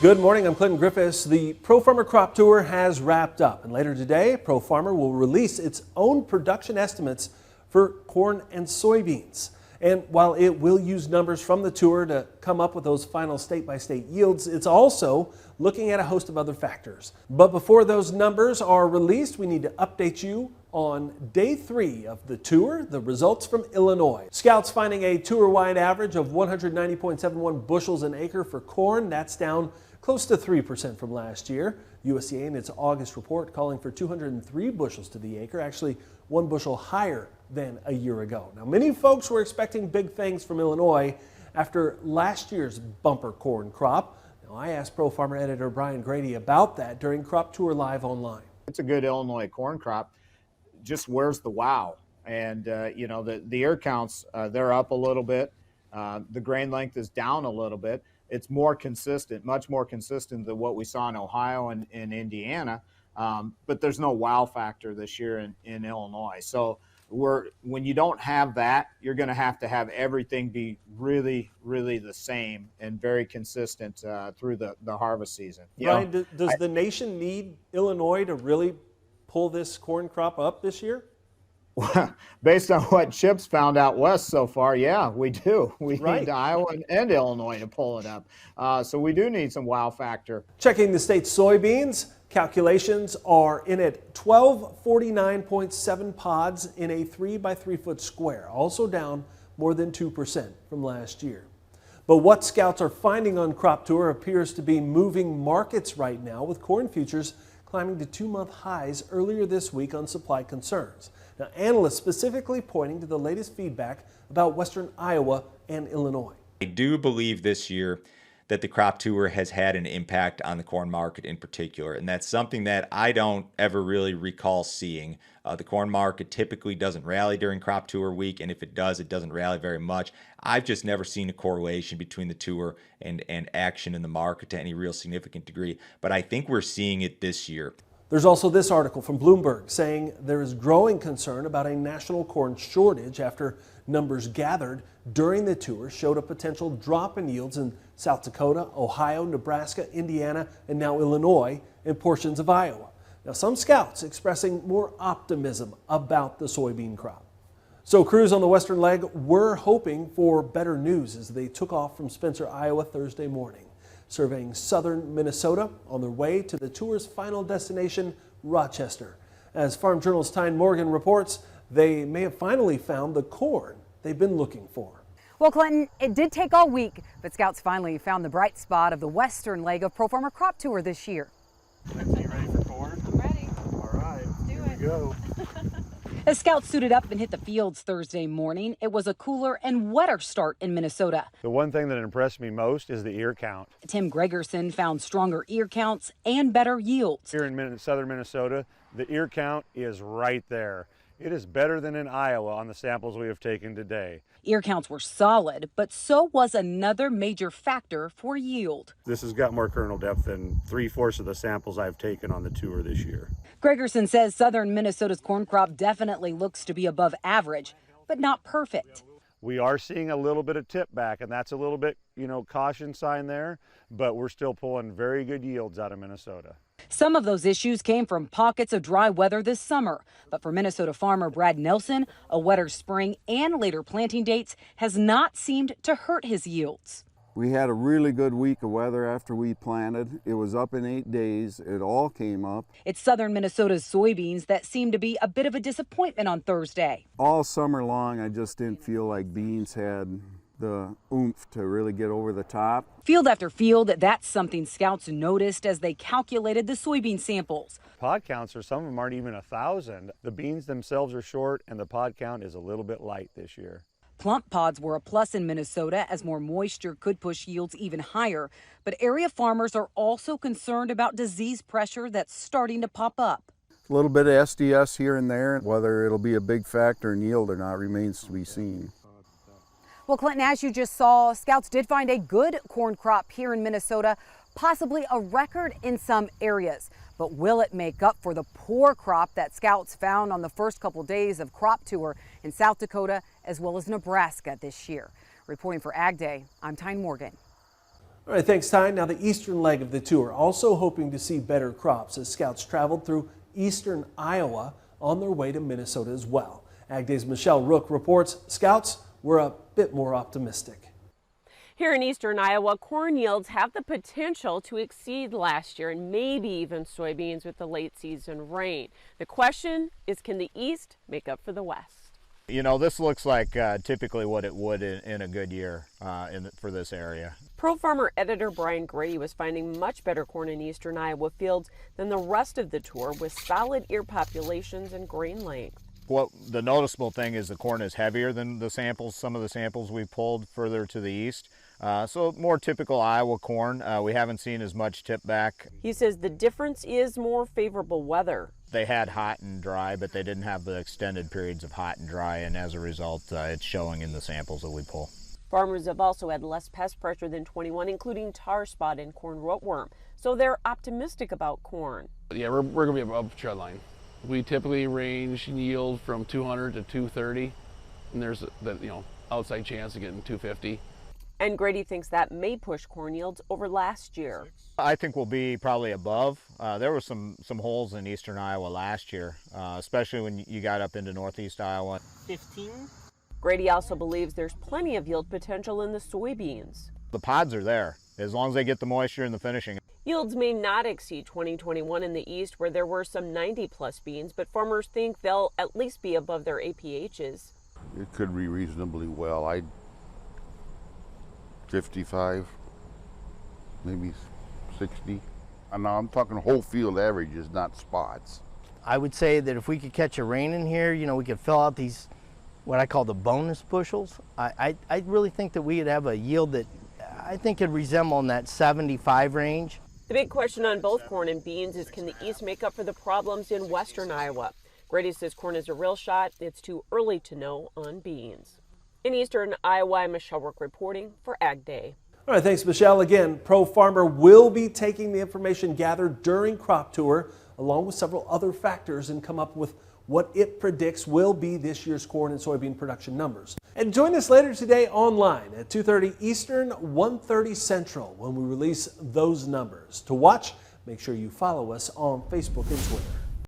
Good morning, I'm Clinton Griffiths. The Pro Farmer Crop Tour has wrapped up, and later today, Pro Farmer will release its own production estimates for corn and soybeans. And while it will use numbers from the tour to come up with those final state-by-state yields, it's also looking at a host of other factors. But before those numbers are released, we need to update you on day 3 of the tour, the results from Illinois. Scouts finding a tour-wide average of 190.71 bushels an acre for corn. That's down close to 3% from last year. USDA in its August report calling for 203 bushels to the acre, actually 1 bushel higher than a year ago. Now, many folks were expecting big things from Illinois after last year's bumper corn crop. Now, I asked Pro Farmer editor Brian Grady about that during Crop Tour Live online. It's a good Illinois corn crop. Just where's the wow? And you know, the ear counts, they're up a little bit. The grain length is down a little bit. It's more consistent, much more consistent than what we saw in Ohio and in Indiana. But there's no wow factor this year in Illinois. So when you don't have that, you're going to have everything be really, really the same and very consistent through the harvest season. Brian, does the nation need Illinois to really pull this corn crop up this year? Based on what Chip's found out west so far, yeah, we do. We Right. need Iowa and Illinois to pull it up. So we do need some wow factor. Checking the state's soybeans, calculations are in at 1249.7 pods in a 3 by 3 foot square, also down more than 2% from last year. But what scouts are finding on Crop Tour appears to be moving markets right now, with corn futures climbing to 2-month highs earlier this week on supply concerns. Now, analysts specifically pointing to the latest feedback about western Iowa and Illinois. I do believe this year that the crop tour has had an impact on the corn market in particular, and that's something that I don't ever really recall seeing. The corn market typically doesn't rally during crop tour week, and if it does, it doesn't rally very much. I've just never seen a correlation between the tour and action in the market to any real significant degree, but I think we're seeing it this year. There's also this article from Bloomberg saying there is growing concern about a national corn shortage after numbers gathered during the tour showed a potential drop in yields in South Dakota, Ohio, Nebraska, Indiana, and now Illinois and portions of Iowa. Now, some scouts expressing more optimism about the soybean crop. So crews on the western leg were hoping for better news as they took off from Spencer, Iowa Thursday morning, surveying southern Minnesota on their way to the tour's final destination, Rochester. As Farm Journal's Tyne Morgan reports, they may have finally found the corn they've been looking for. Well, Clinton, it did take all week, but scouts finally found the bright spot of the western leg of Pro Farmer Crop Tour this year. Lindsay, you ready for corn? I'm ready. All right, here we go. As scouts suited up and hit the fields Thursday morning, it was a cooler and wetter start in Minnesota. The one thing that impressed me most is the ear count. Tim Gregerson found stronger ear counts and better yields. Here in southern Minnesota, the ear count is right there. It is better than in Iowa on the samples we have taken today. Ear counts were solid, but so was another major factor for yield. This has got more kernel depth than 3/4 of the samples I've taken on the tour this year. Gregerson says southern Minnesota's corn crop definitely looks to be above average, but not perfect. We are seeing a little bit of tip back, and that's a little bit, caution sign there, but we're still pulling very good yields out of Minnesota. Some of those issues came from pockets of dry weather this summer, but for Minnesota farmer Brad Nelson, a wetter spring and later planting dates has not seemed to hurt his yields. We had a really good week of weather after we planted. It was up in 8 days. It all came up. It's southern Minnesota's soybeans that seemed to be a bit of a disappointment on Thursday. All summer long, I just didn't feel like beans had the oomph to really get over the top. Field after field, that's something scouts noticed as they calculated the soybean samples. Pod counts, some of them aren't even 1,000. The beans themselves are short, and the pod count is a little bit light this year. Plump pods were a plus in Minnesota as more moisture could push yields even higher. But area farmers are also concerned about disease pressure that's starting to pop up. A little bit of SDS here and there. Whether it'll be a big factor in yield or not remains to be seen. Well, Clinton, as you just saw, scouts did find a good corn crop here in Minnesota, possibly a record in some areas. But will it make up for the poor crop that scouts found on the first couple days of Crop Tour in South Dakota as well as Nebraska this year? Reporting for Ag Day, I'm Tyne Morgan. All right, thanks, Ty. Now the eastern leg of the tour, also hoping to see better crops as scouts traveled through eastern Iowa on their way to Minnesota as well. Ag Day's Michelle Rook reports scouts were a bit more optimistic. Here in eastern Iowa, corn yields have the potential to exceed last year and maybe even soybeans with the late season rain. The question is, can the East make up for the West? You know, this looks like typically what it would in a good year for this area. Pro Farmer editor Brian Grady was finding much better corn in eastern Iowa fields than the rest of the tour, with solid ear populations and grain length. What the noticeable thing is the corn is heavier than the samples, some of the samples we pulled further to the east. So more typical Iowa corn. We haven't seen as much tip back. He says the difference is more favorable weather. They had hot and dry, but they didn't have the extended periods of hot and dry, and as a result, it's showing in the samples that we pull. Farmers have also had less pest pressure than 21, including tar spot and corn rootworm. So they're optimistic about corn. Yeah, we're going to be above trend line. We typically range in yield from 200 to 230, and there's the outside chance of getting 250. And Grady thinks that may push corn yields over last year. I think we'll be probably above. There were some holes in eastern Iowa last year, especially when you got up into northeast Iowa. 15. Grady also believes there's plenty of yield potential in the soybeans. The pods are there, as long as they get the moisture in the finishing. Yields may not exceed 2021 in the east, where there were some 90-plus beans, but farmers think they'll at least be above their APHs. It could be reasonably well. 55, maybe 60. And now I'm talking whole field averages, not spots. I would say that if we could catch a rain in here, we could fill out these, what I call the bonus bushels. I really think that we would have a yield that I think could resemble in that 75 range. The big question on both corn and beans is, can the East make up for the problems in western Iowa? Grady says corn is a real shot. It's too early to know on beans. In eastern Iowa, I'm Michelle Rook reporting for Ag Day. All right, thanks, Michelle. Again, Pro Farmer will be taking the information gathered during Crop Tour along with several other factors and come up with what it predicts will be this year's corn and soybean production numbers. And join us later today online at 2:30 Eastern, 1:30 Central when we release those numbers. To watch, make sure you follow us on Facebook and Twitter.